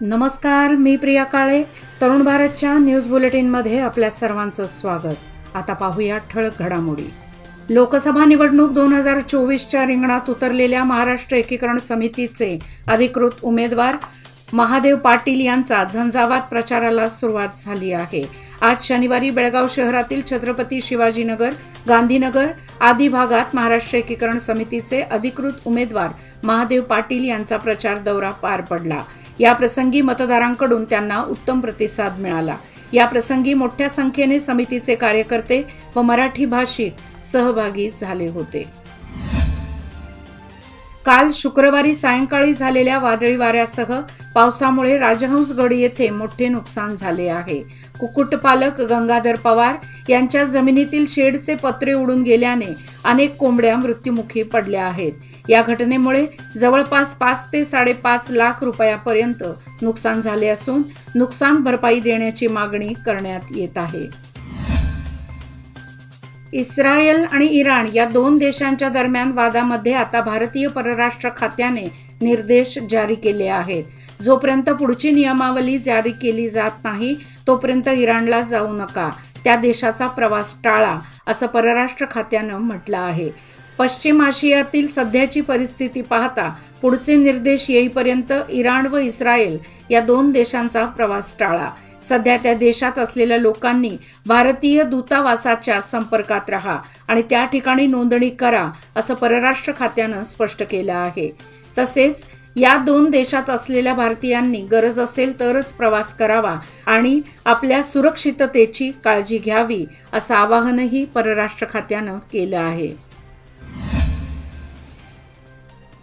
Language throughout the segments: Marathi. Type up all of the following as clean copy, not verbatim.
नमस्कार, मी प्रिया काळे. तरुण भारतच्या न्यूज बुलेटिनमध्ये आपल्या सर्वांचं स्वागत. आता पाहूया ठळक घडामोडी. लोकसभा निवडणूक 2024च्या रिंगणात उतरलेल्या महाराष्ट्र एकीकरण समितीचे अधिकृत उमेदवार महादेव पाटील यांचा झंझावात प्रचाराला सुरुवात झाली आहे. आज शनिवारी बेळगाव शहरातील छत्रपती शिवाजीनगर, गांधीनगर आदी भागात महाराष्ट्र एकीकरण समितीचे अधिकृत उमेदवार महादेव पाटील यांचा प्रचार दौरा पार पडला. या प्रसंगी मतदारांकडून त्यांना उत्तम प्रतिसाद मिळाला. या प्रसंगी मोठ्या संख्येने समितीचे कार्यकर्ते व मराठी भाषिक सहभागी झाले होते. काल शुक्रवारी सायंकाळी झालेल्या वादळी वाऱ्यासह पावसामुळे राजहंसगड येथे मोठे नुकसान झाले आहे. कुक्कुटपालक गंगाधर पवार यांच्या जमिनीतील शेडचे पत्रे उडून गेल्याने अनेक कोंबड्या मृत्युमुखी पडल्या आहेत. या घटनेमुळे जवळपास 5 ते 5.5 लाख रुपयापर्यंत नुकसान झाले असून नुकसान भरपाई देण्याची मागणी करण्यात येत आहे. इस्रायल आणि इराण या दोन देशांच्या दरम्यान वादामध्ये आता भारतीय परराष्ट्र खात्याने निर्देश जारी केले आहेत. जोपर्यंत पुढची नियमावली जारी केली जात नाही तोपर्यंत इराणला जाऊ नका, त्या देशाचा प्रवास टाळा, असं परराष्ट्र खात्यानं म्हटलं आहे. पश्चिम आशियातील सध्याची परिस्थिती पाहता पुढचे निर्देश येईपर्यंत इराण व इस्रायल या दोन देशांचा प्रवास टाळा. सध्या त्या देशात असलेल्या लोकांनी भारतीय दूतावासाच्या संपर्कात राहा आणि त्या ठिकाणी नोंदणी करा, असं परराष्ट्र खात्यानं स्पष्ट केलं आहे. तसेच या दोन देशात असलेल्या भारतीयांनी गरज असेल तरच प्रवास करावा आणि आपल्या सुरक्षिततेची काळजी घ्यावी, असं आवाहनही परराष्ट्र खात्यानं केलं आहे.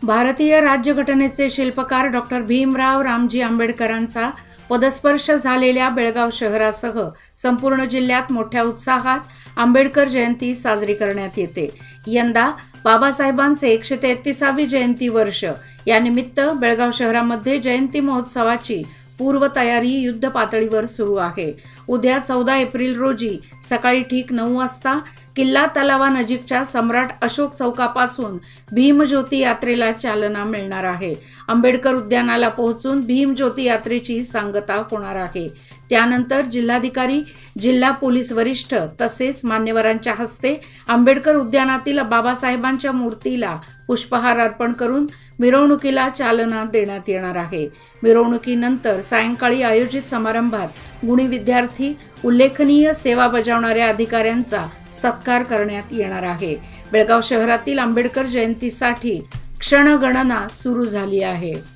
भारतीय राज्यघटनेचे शिल्पकार डॉक्टर भीमराव रामजी आंबेडकरांचा पदस्पर्श झालेल्या बेळगाव शहरासह संपूर्ण जिल्ह्यात मोठ्या उत्साहात आंबेडकर जयंती साजरी करण्यात येते. यंदा बाबासाहेबांचे 133वी जयंती वर्ष या निमित्त बेळगाव शहरामध्ये जयंती महोत्सवाची पूर्वतयारी युद्ध पातळीवर सुरू आहे. उद्या 14 एप्रिल रोजी सकाळी ठीक 9 वाजता किल्ला तलावानजीकच्या सम्राट अशोक चौकापासून भीमज्योती यात्रेला चालना मिळणार आहे. आंबेडकर उद्यानाला पोहोचून भीमज्योती यात्रेची सांगता होणार आहे. त्यानंतर जिल्हाधिकारी, जिल्हा पोलीस वरिष्ठ तसेच मान्यवरांच्या हस्ते आंबेडकर उद्यानातील बाबासाहेबांच्या मूर्तीला पुष्पहार अर्पण करून मिरवणुकीला चालना देण्यात येणार आहे. मिरवणुकीनंतर सायंकाळी आयोजित समारंभात गुणी विद्यार्थी, उल्लेखनीय सेवा बजावणाऱ्या अधिकाऱ्यांचा सत्कार करण्यात येणार आहे. बेळगाव शहरातील आंबेडकर जयंतीसाठी क्षणगणना सुरू झाली आहे.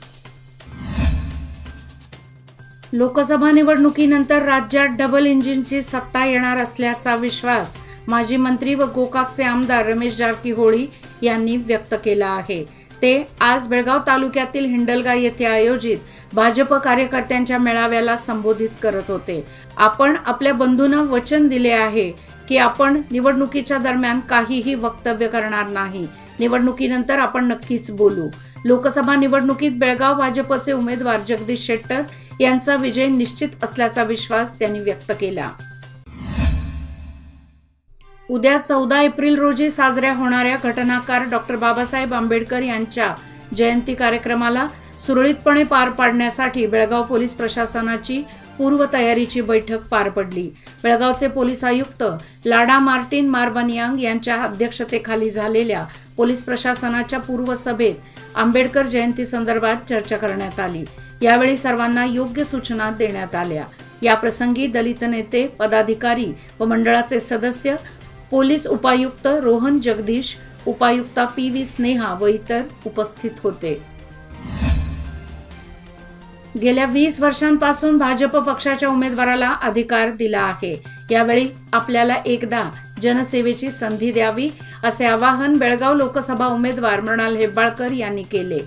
लोकसभा निवडणुकीनंतर राज्यात डबल इंजिनची सत्ता येणार असल्याचा विश्वास माजी मंत्री व गोकाकचे आमदार रमेश जारकीहोळी यांनी व्यक्त केला आहे. ते आज बेळगाव तालुक्यातील हिंडलगा येथे आयोजित भाजप कार्यकर्त्यांच्या मेळाव्याला संबोधित करत होते. आपण आपल्या बंधूंना वचन दिले आहे की आपण निवडणुकीच्या दरम्यान काहीही वक्तव्य करणार नाही. निवडणुकीनंतर आपण नक्कीच बोलू. लोकसभा निवडणुकीत बेळगाव भाजपचे उमेदवार जगदीश शेट्टर यांचा विजय निश्चित असल्याचा विश्वास त्यांनी व्यक्त केला. उद्या 14 एप्रिल रोजी साजऱ्या होणाऱ्या घटनाकार डॉक्टर बाबासाहेब आंबेडकर यांच्या जयंती कार्यक्रमाला सुरळीतपणे पार पाडण्यासाठी बेळगाव पोलीस प्रशासनाची पूर्वतयारीची बैठक पार पडली. बेळगावचे पोलीस आयुक्त लाडा मार्टिन मार्बनियांग यांच्या अध्यक्षतेखाली झालेल्या पोलीस प्रशासनाच्या पूर्वसभेत आंबेडकर जयंती संदर्भात चर्चा करण्यात आली. यावेळी सर्वांना योग्य सूचना देण्यात आल्या. या प्रसंगी दलित नेते, पदाधिकारी व मंडळाचे सदस्य, पोलीस उपायुक्त रोहन जगदीश, उपायुक्ता PV स्नेहा व इतर उपस्थित होते. गेल्या 20 वर्षांपासून भाजप पक्षाच्या उमेदवाराला अधिकार दिला आहे. यावेळी आपल्याला एकदा जनसेवेची संधी द्यावी, असे आवाहन बेळगाव लोकसभा उमेदवार मृणाल हेब्बाळकर यांनी केले.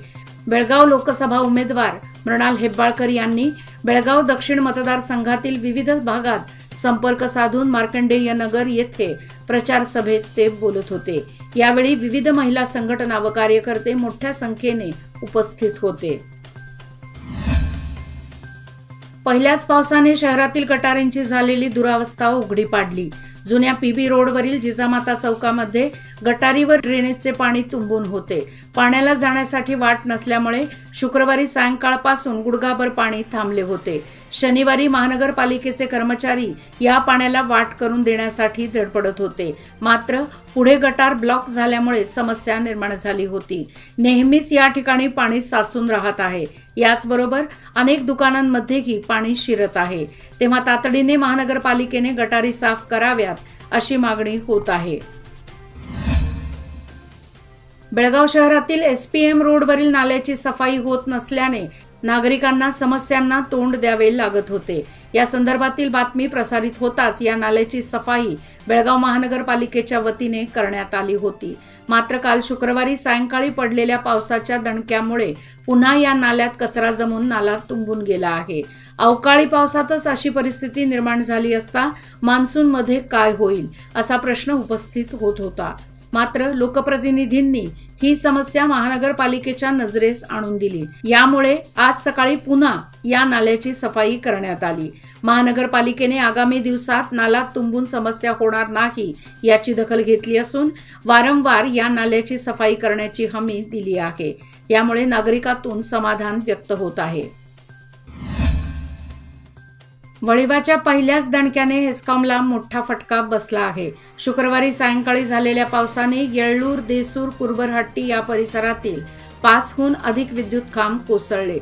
बेळगाव लोकसभा उमेदवार मृणाल हेब्बाळकर यांनी बेळगाव दक्षिण मतदारसंघातील विविध भागात संपर्क साधून मार्कंडेय नगर येथे प्रचार सभेत ते बोलत होते. यावेळी विविध महिला संघटना व कार्यकर्ते मोठ्या संख्येने उपस्थित होते. पहिल्याच पावसाने शहरातील गटारींची झालेली दुरावस्था उघडी पाडली. जुन्या PB रोडवरील जिजामाता चौकामध्ये गटारीवर ड्रेनेजचे पाणी तुंबून होते. पाण्याला जाण्यासाठी वाट नसल्यामुळे शुक्रवारी सायंकाळपासून गुडघाभर पाणी थांबले होते. शनिवारी महानगरपालिकेचे कर्मचारी या पाण्याला वाट करून देण्यासाठी धडपडत होते. मात्र पुढे गटार ब्लॉक झाल्यामुळे समस्या निर्माण झाली होती. नेहमीच या ठिकाणी पाणी साचून राहत आहे. याचबरोबर अनेक दुकानांमध्येही पाणी शिरत आहे. तेव्हा तातडीने महानगरपालिकेने गटारी साफ कराव्यात अशी मागणी होत आहे. बेळगाव शहरातील SPM रोडवरील नाल्याची सफाई होत नसल्याने नागरिकांना समस्यांना तोंड द्यावे लागत होते. या संदर्भातील बातमी प्रसारित होताच या नाल्याची सफाई बेळगाव महानगरपालिकेच्या वतीने करण्यात आली होती. मात्र काल शुक्रवारी सायंकाळी पडलेल्या पावसाच्या दणक्यामुळे पुन्हा या नाल्यात कचरा जमून नाला तुंबून गेला आहे. अवकाळी पावसातच अशी परिस्थिती निर्माण झाली असता मान्सूनमध्ये काय होईल असा प्रश्न उपस्थित होत होता. मात्र लोकप्रतिनिधींनी ही समस्या महानगरपालिकेच्या नजरेस आणून दिली. यामुळे आज सकाळी पुन्हा या नाल्याची सफाई करण्यात आली. महानगरपालिकेने आगामी दिवसात नाला तुंबून समस्या होणार नाही याची दखल घेतली असून वारंवार या नाल्याची सफाई करण्याची हमी दिली आहे. यामुळे नागरिकातून समाधान व्यक्त होत आहे. वळिवाच्या पहिल्याच दणक्याने हेस्कॉमला मोठा फटका बसला आहे. शुक्रवारी सायंकाळी झालेल्या पावसाने येळ्ळूर, देसूर, कुरबरहट्टी या परिसरातील 5हून अधिक विद्युत खांब कोसळले.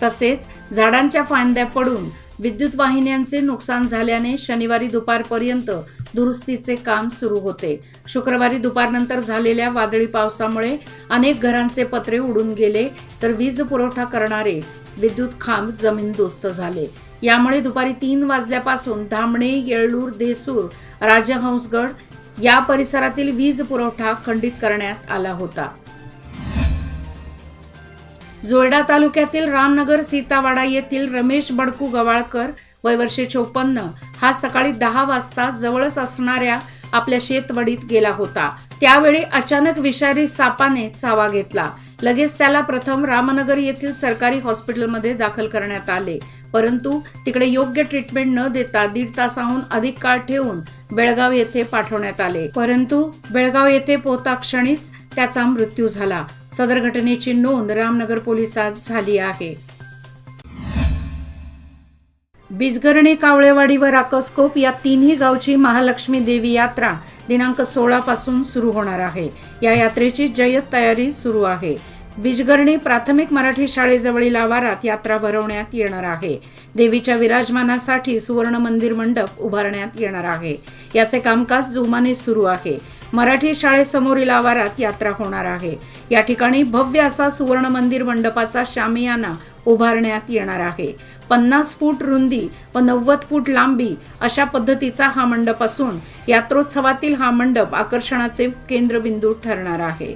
तसेच झाडांच्या फांद्या पडून विद्युत वाहिन्यांचे नुकसान झाल्याने शनिवारी दुपारपर्यंत दुरुस्तीचे काम सुरू होते. शुक्रवारी दुपारनंतर झालेल्या वादळी पावसामुळे अनेक घरांचे पत्रे उडून गेले तर वीज पुरवठा करणारे विद्युत खांब जमीनदोस्त झाले. यामुळे दुपारी 3 वाजल्यापासून धामणे, येळ्ळूर, देसूर, राजहंसगड या परिसरातील वीज पुरवठा खंडित करण्यात आला होता. जोयडा तालुक्यातील रामनगर सीतावाडा येथील रमेश बडकू गवाळकर वय वर्षे 54 हा सकाळी 10 वाजता जवळच असणाऱ्या आपल्या शेतवडीत गेला होता. त्यावेळी अचानक विषारी सापाने चावा घेतला. लगेच त्याला प्रथम रामनगर येथील सरकारी हॉस्पिटलमध्ये दाखल करण्यात आले. परंतु तिकडे योग्य ट्रीटमेंट न देता 1.5 तासाहून अधिक काळ ठेवून बेळगाव येथे पाठवण्यात आले. परंतु बेळगाव येथे पोहोचताक्षणीच त्याचा मृत्यू झाला. सदर घटनेची नोंद रामनगर पोलिसात झाली आहे. बिजगर्णी, कावळेवाडी व राकसकोप या तिन्ही गावची महालक्ष्मी देवी यात्रा दिनांक 16 पासून सुरू होणार आहे. या यात्रेची जय्यत तयारी सुरू आहे. बिजगर्णी प्राथमिक मराठी शाळेजवळील आवारात यात्रा भरवण्यात येणार आहे. देवीच्या विराजमानासाठी सुवर्ण मंदिर मंडप उभारण्यात येणार आहे. याचे कामकाज जोमाने सुरू आहे. मराठी शाळेसमोरील आवारात यात्रा होणार आहे. या ठिकाणी भव्य असा सुवर्ण मंदिर मंडपाचा शामियाना उभारण्यात येणार आहे. 50 फूट रुंदी व 90 फूट लांबी अशा पद्धतीचा हा मंडप असून यात्रोत्सवातील हा मंडप आकर्षणाचे केंद्रबिंदू ठरणार आहे.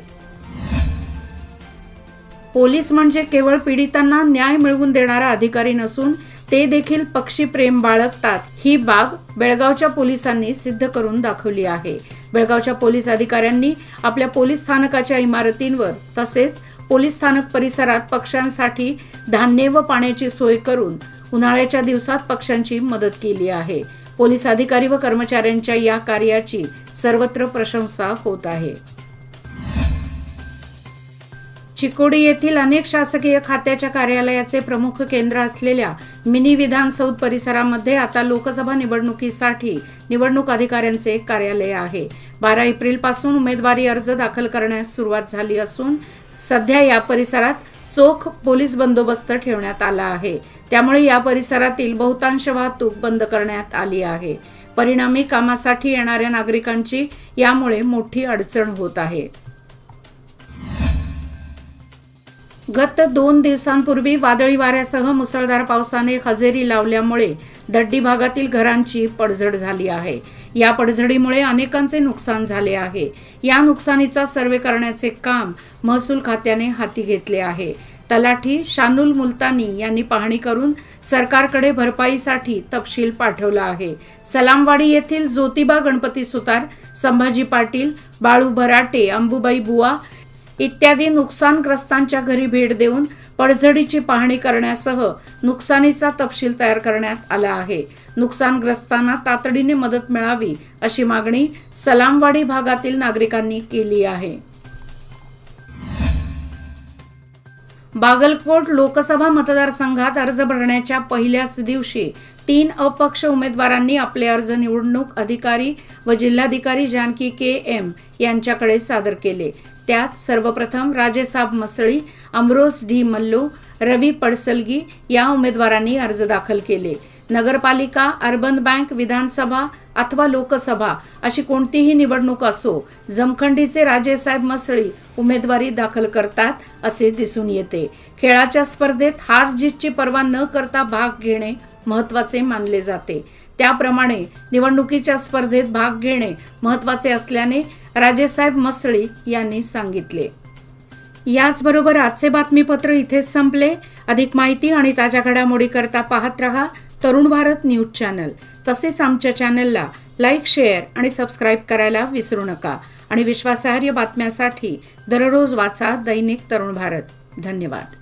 पोलीस म्हणजे केवळ पीडितांना न्याय मिळवून देणारा अधिकारी नसून ते देखील पक्षीप्रेम बाळगतात, ही बाब बेळगावच्या पोलिसांनी सिद्ध करून दाखवली आहे. बेळगावच्या पोलीस अधिकाऱ्यांनी आपल्या पोलीस स्थानकाच्या इमारतींवर तसेच पोलीस स्थानक परिसरात पक्ष्यांसाठी धान्य व पाण्याची सोय करून उन्हाळ्याच्या दिवसात पक्ष्यांची मदत केली आहे. पोलीस अधिकारी व कर्मचाऱ्यांच्या या कार्याची सर्वत्र प्रशंसा होत आहे. चिकोडी येथील अनेक शासकीय खात्याच्या कार्यालयाचे प्रमुख केंद्र असलेल्या मिनी विधानसौध परिसरामध्ये आता लोकसभा निवडणुकीसाठी निवडणूक अधिकाऱ्यांचे कार्यालय आहे. 12 एप्रिल पासून उमेदवारी अर्ज दाखल करण्यास सुरुवात झाली असून सध्या या परिसरात चोख पोलीस बंदोबस्त ठेवण्यात आला आहे. त्यामुळे या परिसरातील बहुतांश वाहतूक बंद करण्यात आली आहे. परिणामी कामासाठी येणाऱ्या नागरिकांची यामुळे मोठी अडचण होत आहे. गत 2 दिवसांपूर्वी वादळी वाऱ्यासह मुसळधार पावसाने हजेरी लावल्यामुळे दड्डी भागातील घरांची पडझड झाली आहे. या पडझडीमुळे अनेकांचे नुकसान झाले आहे. या नुकसानीचा सर्वे करण्याचे काम महसूल खात्याने हाती घेतले आहे. तलाठी शानुल मुलतानी यांनी पाहणी करून सरकारकडे भरपाईसाठी तपशील पाठवला आहे. सलामवाडी येथील ज्योतिबा गणपती सुतार, संभाजी पाटील, बाळू भराटे, अंबुबाई बुवा इत्यादी नुकसानग्रस्तांच्या घरी भेट देऊन पडझडीची पाहणी करण्यासह नुकसानीचा तपशील तयार करण्यात आला आहे. नुकसानग्रस्तांना तातडीने मदत मिळावी अशी मागणी सलामवाडी भागातील नागरिकांनी केली आहे. बागलकोट लोकसभा मतदारसंघात अर्ज भरण्याच्या पहिल्याच दिवशी 3 अपक्ष उमेदवारांनी आपले अर्ज निवडणूक अधिकारी व जिल्हाधिकारी जानकी के.एम. यांच्याकडे सादर केले. त्यात सर्वप्रथम राजेसाब मसळी, अमरोज डी मल्लो, रवी पडसलगी या उमेदवारांनी अर्ज दाखल केले. नगरपालिका, अर्बन बँक, विधानसभा अथवा लोकसभा अशी कोणतीही निवडणूक असो, जमखंडीचे राजेसाहेब मसळी उमेदवारी दाखल करतात असे दिसून येते. खेळाच्या स्पर्धेत हार जीतची पर्वा न करता भाग घेणे महत्त्वाचे मानले जाते. त्याप्रमाणे निवडणुकीच्या स्पर्धेत भाग घेणे महत्त्वाचे असल्याने राजेसाहेब मसळी यांनी सांगितले. याचबरोबर आजचे बातमीपत्र इथेच संपले. अधिक माहिती आणि ताज्या घडामोडी करता पाहत रहा तरुण भारत न्यूज चॅनल. तसेच आमच्या चॅनलला लाईक, शेअर आणि सबस्क्राईब करायला विसरू नका. आणि विश्वासार्ह बातम्यांसाठी दररोज वाचा दैनिक तरुण भारत. धन्यवाद.